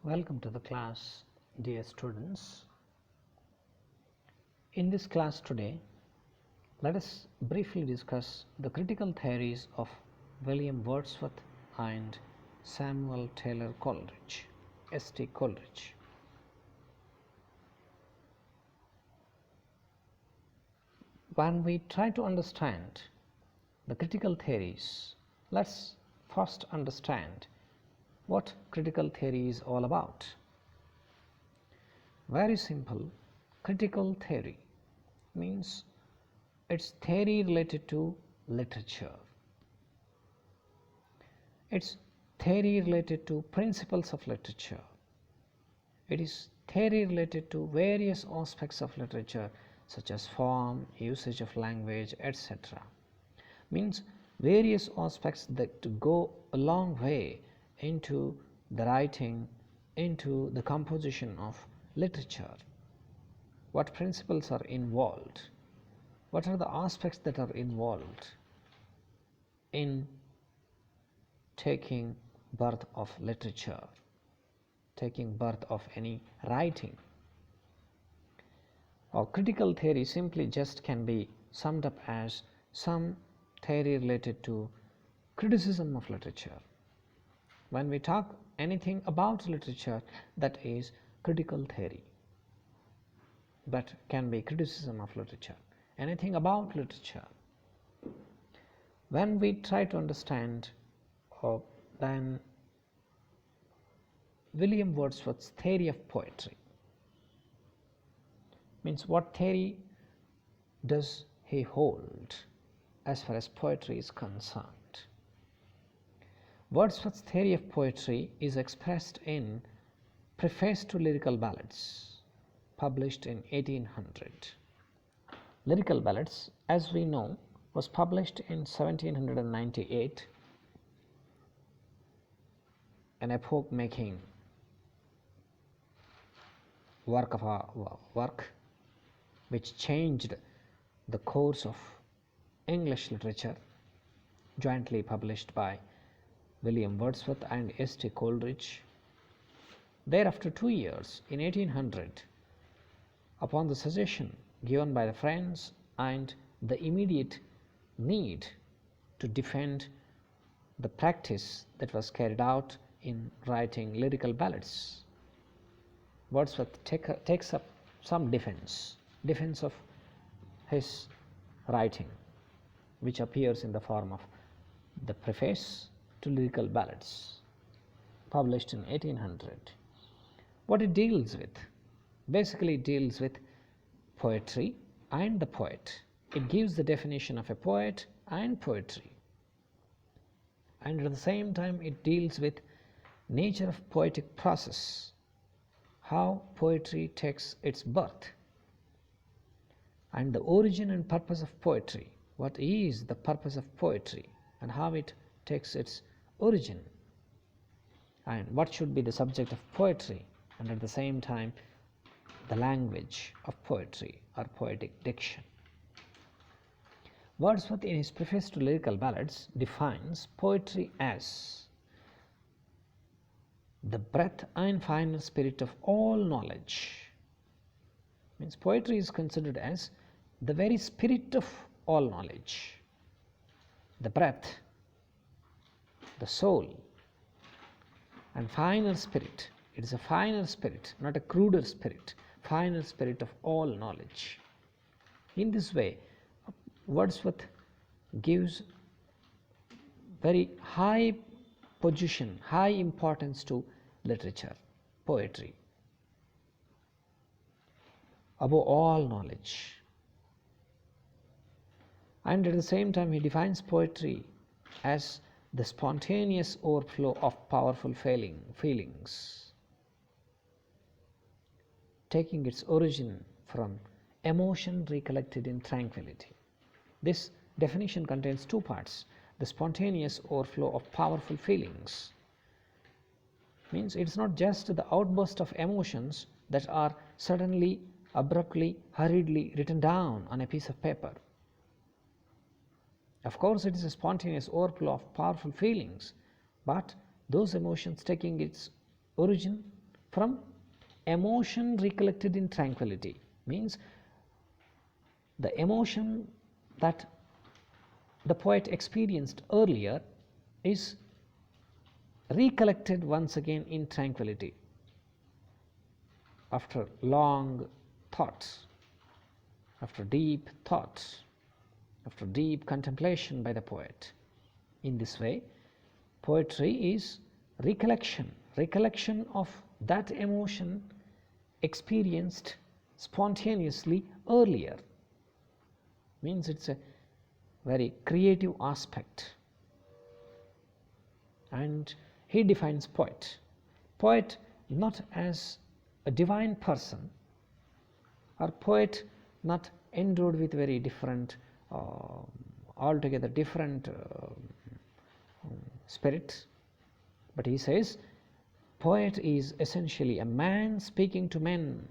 Welcome to the class, dear students. In this class today, let us briefly discuss the critical theories of William Wordsworth and Samuel Taylor Coleridge, S.T. Coleridge. When we try to understand the critical theories, let's first understand what critical theory is all about. Very simple, critical theory means it's theory related to literature. It's theory related to principles of literature. It is theory related to various aspects of literature such as form, usage of language, etc. Means various aspects that go a long way into the writing, into the composition of literature. What principles are involved? What are the aspects that are involved in taking birth of literature, taking birth of any writing? Or critical theory simply just can be summed up as some theory related to criticism of literature. When we talk anything about literature, that is critical theory. That can be criticism of literature. Anything about literature. When we try to understand then William Wordsworth's theory of poetry, means what theory does he hold as far as poetry is concerned? Wordsworth's theory of poetry is expressed in Preface to Lyrical Ballads, published in 1800. Lyrical Ballads, as we know, was published in 1798, an epoch-making work which changed the course of English literature, jointly published by William Wordsworth and S.T. Coleridge. Thereafter 2 years, in 1800, upon the suggestion given by the friends and the immediate need to defend the practice that was carried out in writing lyrical ballads, Wordsworth takes up some defense of his writing, which appears in the form of the Preface to Lyrical Ballads, published in 1800. What it deals with? Basically it deals with poetry and the poet. It gives the definition of a poet and poetry, and at the same time it deals with nature of poetic process, how poetry takes its birth, and the origin and purpose of poetry. What is the purpose of poetry and how it takes its origin, and what should be the subject of poetry, and at the same time the language of poetry or poetic diction. Wordsworth, in his Preface to Lyrical Ballads, defines poetry as the breath and final spirit of all knowledge. Means poetry is considered as the very spirit of all knowledge, the breath, the soul, and final spirit. It is a final spirit, not a cruder spirit, final spirit of all knowledge. In this way, Wordsworth gives very high position, high importance to literature, poetry, above all knowledge. And at the same time he defines poetry as the spontaneous overflow of powerful feelings, taking its origin from emotion recollected in tranquility. This definition contains two parts. The spontaneous overflow of powerful feelings means it's not just the outburst of emotions that are suddenly, abruptly, hurriedly written down on a piece of paper. Of course, it is a spontaneous overflow of powerful feelings, but those emotions taking its origin from emotion recollected in tranquility, means the emotion that the poet experienced earlier is recollected once again in tranquility after long thoughts, after deep thoughts, after deep contemplation by the poet. In this way, poetry is recollection of that emotion experienced spontaneously earlier, means it's a very creative aspect. And he defines poet not as a divine person, or poet not endowed with very different altogether different spirit, but he says poet is essentially a man speaking to men,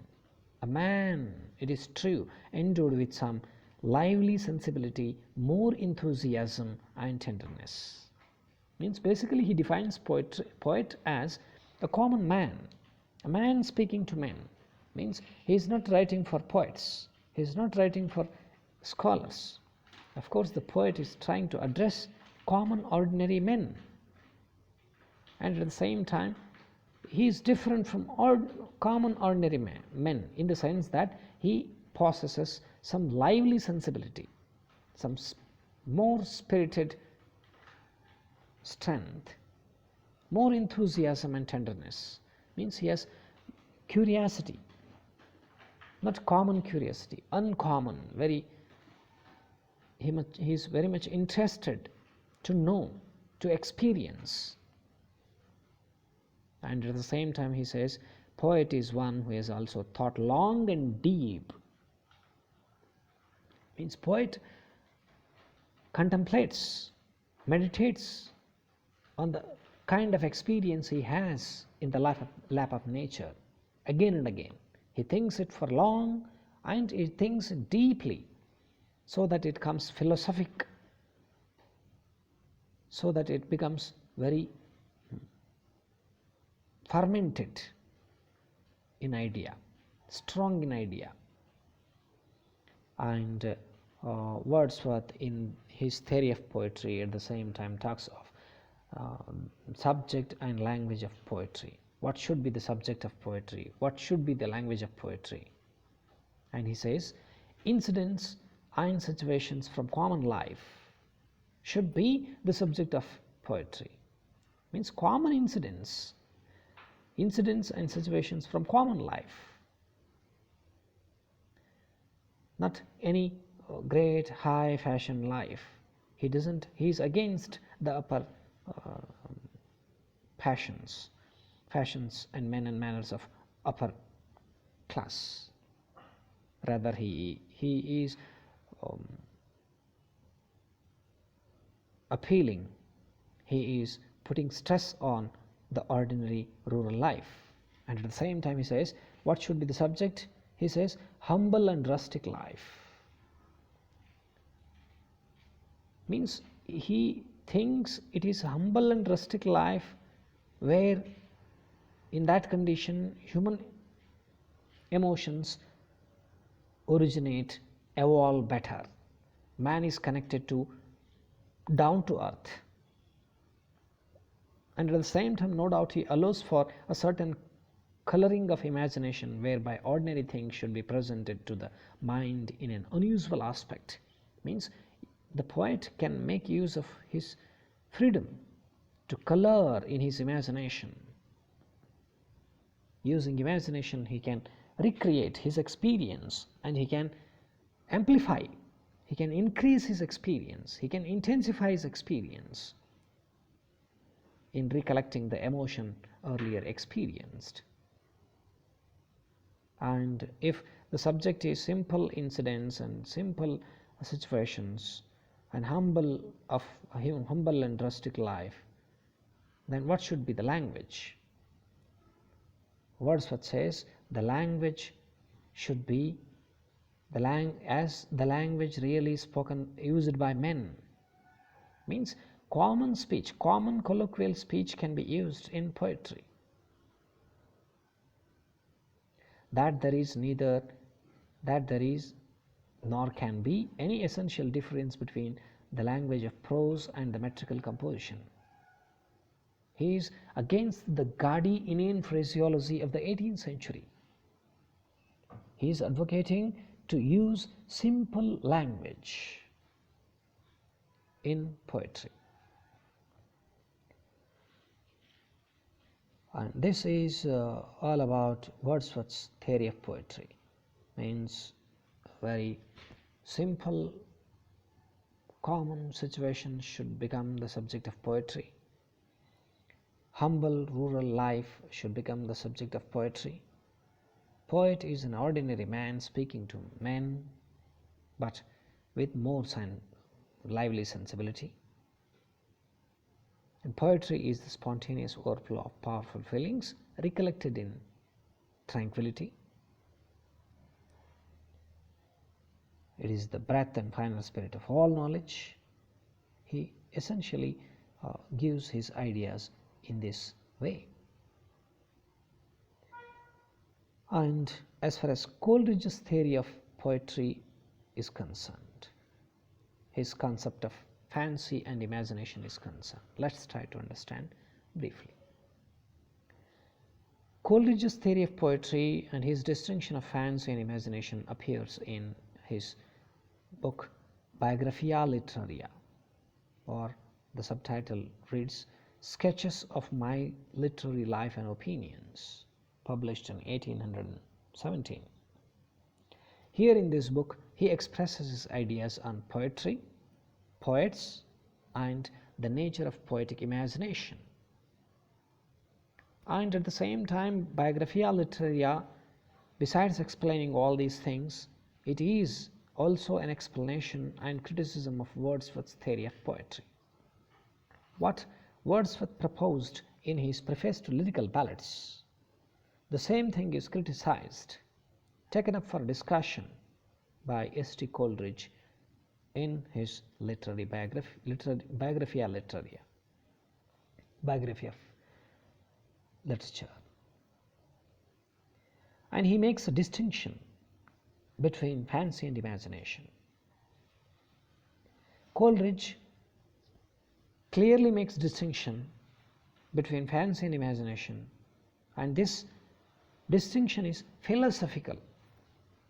a man, it is true, endowed with some lively sensibility, more enthusiasm and tenderness. Means basically he defines poet as a common man, a man speaking to men. Means he is not writing for poets, he is not writing for scholars. Of course the poet is trying to address common ordinary men, and at the same time he is different from all common ordinary men in the sense that he possesses some lively sensibility, some more spirited strength, more enthusiasm and tenderness. Means he has curiosity, not common curiosity, uncommon, very he is very much interested to know, to experience. And at the same time he says poet is one who has also thought long and deep. Means poet contemplates, meditates on the kind of experience he has in the lap of nature again and again. He thinks it for long and he thinks deeply, so that it comes philosophic, so that it becomes very fermented in idea, strong in idea. And Wordsworth in his theory of poetry at the same time talks of subject and language of poetry. What should be the subject of poetry? What should be the language of poetry? And he says incidents and situations from common life should be the subject of poetry. Means common incidents and situations from common life, not any great high fashion life. He is against the upper fashions and men and manners of upper class. Rather he is appealing, he is putting stress on the ordinary rural life. And at the same time he says what should be the subject? He says humble and rustic life. Means he thinks it is humble and rustic life where in that condition human emotions originate, evolve better. Man is connected to down to earth, and at the same time no doubt he allows for a certain coloring of imagination whereby ordinary things should be presented to the mind in an unusual aspect. Means the poet can make use of his freedom to color in his imagination. Using imagination he can recreate his experience, and he can amplify, he can increase his experience, he can intensify his experience in recollecting the emotion earlier experienced. And if the subject is simple incidents and simple situations and humble and rustic life, then what should be the language? Wordsworth says the language should be as the language really spoken, used by men. Means common speech, common colloquial speech can be used in poetry. that there is neither that there is nor can be any essential difference between the language of prose and the metrical composition. He is against the gaudy inane phraseology of the 18th century. He is advocating to use simple language in poetry. And this is all about Wordsworth's theory of poetry. Means very simple, common situations should become the subject of poetry. Humble rural life should become the subject of poetry. Poet is an ordinary man speaking to men, but with more lively sensibility. And poetry is the spontaneous overflow of powerful feelings recollected in tranquility. It is the breadth and final spirit of all knowledge. He essentially gives his ideas in this way. And as far as Coleridge's theory of poetry is concerned, his concept of fancy and imagination is concerned, let's try to understand briefly. Coleridge's theory of poetry and his distinction of fancy and imagination appears in his book Biographia Literaria, or the subtitle reads Sketches of My Literary Life and Opinions, published in 1817. Here in this book he expresses his ideas on poetry, poets, and the nature of poetic imagination. And at the same time, Biographia Literaria, besides explaining all these things, it is also an explanation and criticism of Wordsworth's theory of poetry. What Wordsworth proposed in his preface to Lyrical Ballads, the same thing is criticized, taken up for discussion by S.T. Coleridge in his Biographia Literaria, biography of literature. And he makes a distinction between fancy and imagination. Coleridge clearly makes distinction between fancy and imagination, and this distinction is philosophical,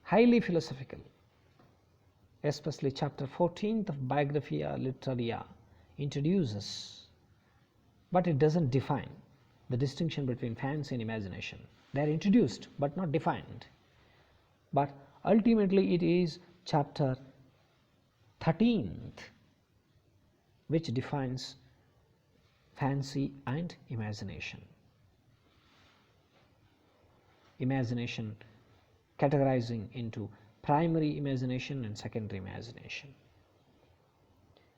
highly philosophical. Especially chapter 14th of Biographia Literaria introduces, but it doesn't define the distinction between fancy and imagination. They are introduced but not defined. But ultimately it is chapter 13th which defines fancy and imagination. Imagination categorizing into primary imagination and secondary imagination.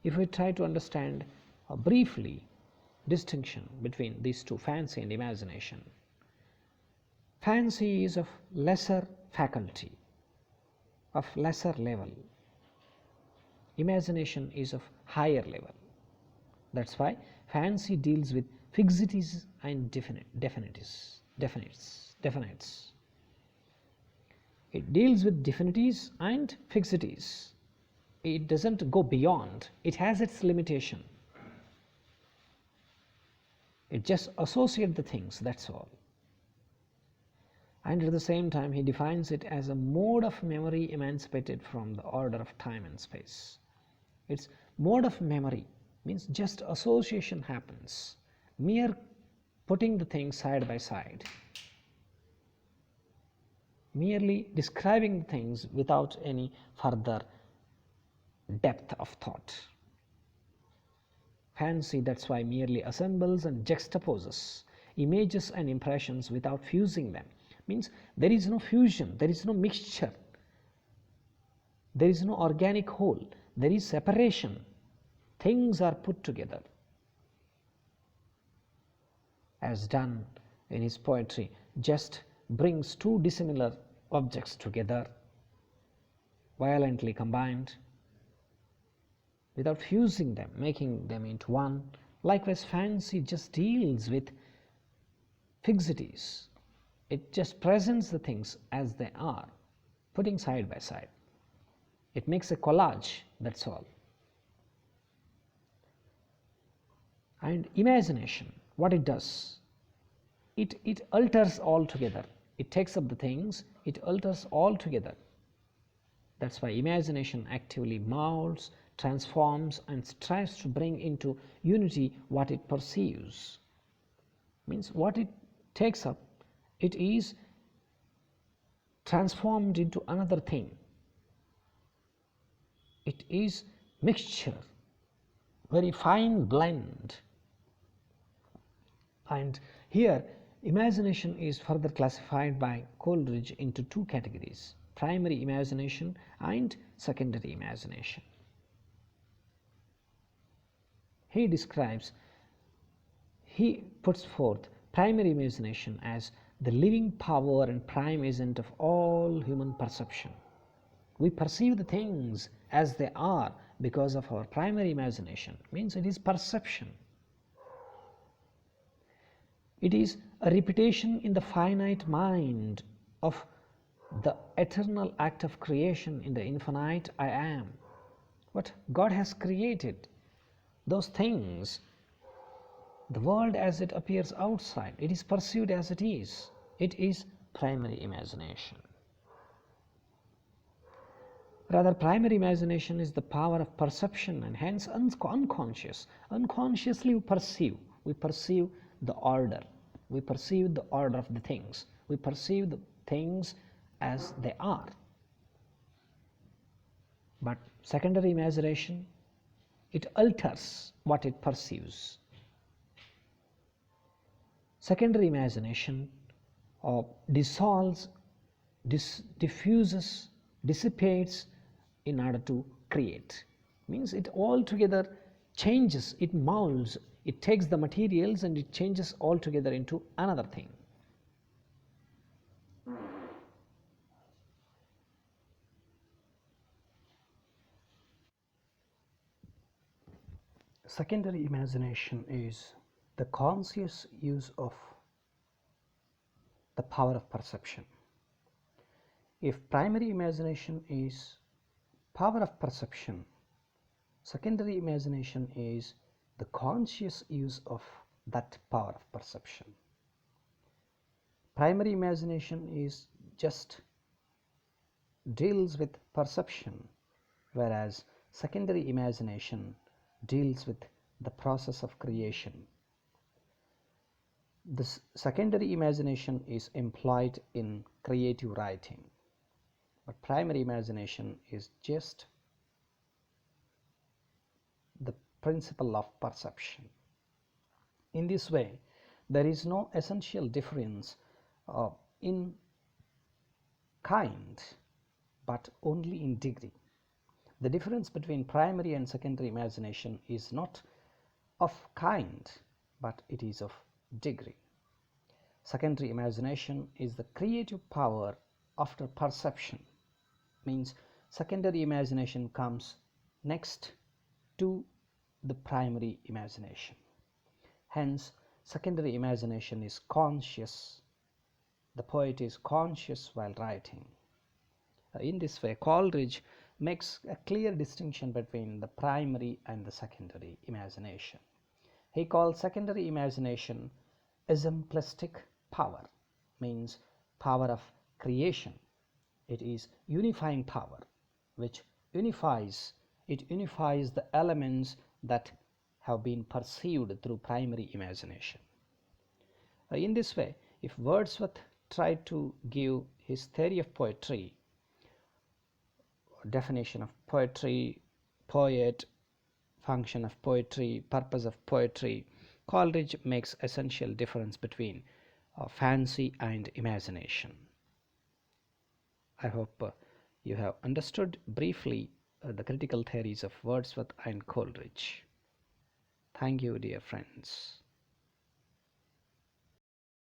If we try to understand briefly distinction between these two, fancy and imagination, fancy is of lesser faculty, of lesser level. Imagination is of higher level. That's why fancy deals with fixities and definites. It deals with definities and fixities. It doesn't go beyond. It has its limitation. It just associates the things, that's all. And at the same time he defines it as a mode of memory emancipated from the order of time and space. Its mode of memory means just association happens, mere putting the things side by side, merely describing things without any further depth of thought. Fancy, that's why, merely assembles and juxtaposes images and impressions without fusing them. Means there is no fusion, there is no mixture, there is no organic whole, there is separation. Things are put together, as done in his poetry, just brings two dissimilar objects together, violently combined, without fusing them, making them into one. Likewise, fancy just deals with fixities. It just presents the things as they are, putting side by side. It makes a collage, that's all. And imagination, what it does, it alters altogether. It takes up the things, it alters altogether. That's why imagination actively molds, transforms, and strives to bring into unity what it perceives. Means what it takes up, it is transformed into another thing. It is mixture, very fine blend. And here imagination is further classified by Coleridge into two categories: primary imagination and secondary imagination. He puts forth primary imagination as the living power and prime agent of all human perception. We perceive the things as they are because of our primary imagination. Means it is perception. It is a repetition in the finite mind of the eternal act of creation in the infinite I am. What God has created, those things, the world as it appears outside, it is perceived as it is. It is primary imagination. Rather, primary imagination is the power of perception and hence unconscious. Unconsciously we perceive the order. We perceive the order of the things. We perceive the things as they are. But secondary imagination, it alters what it perceives. Secondary imagination dissolves, diffuses, dissipates in order to create. Means it altogether changes, it molds, it takes the materials and it changes altogether into another thing. Secondary imagination is the conscious use of the power of perception. If primary imagination is power of perception, secondary imagination is the conscious use of that power of perception. Primary imagination is just deals with perception, whereas secondary imagination deals with the process of creation. This secondary imagination is employed in creative writing, but primary imagination is just the principle of perception. In this way, there is no essential difference in kind, but only in degree. The difference between primary and secondary imagination is not of kind, but it is of degree. Secondary imagination is the creative power after perception. Means secondary imagination comes next to the primary imagination. Hence, secondary imagination is conscious. The poet is conscious while writing. In this way, Coleridge makes a clear distinction between the primary and the secondary imagination. He calls secondary imagination exemplistic power, means power of creation. It is unifying power, which unifies the elements that have been perceived through primary imagination. In this way, if Wordsworth tried to give his theory of poetry, definition of poetry, poet, function of poetry, purpose of poetry, Coleridge makes essential difference between fancy and imagination. I hope you have understood briefly the critical theories of Wordsworth and Coleridge. Thank you, dear friends.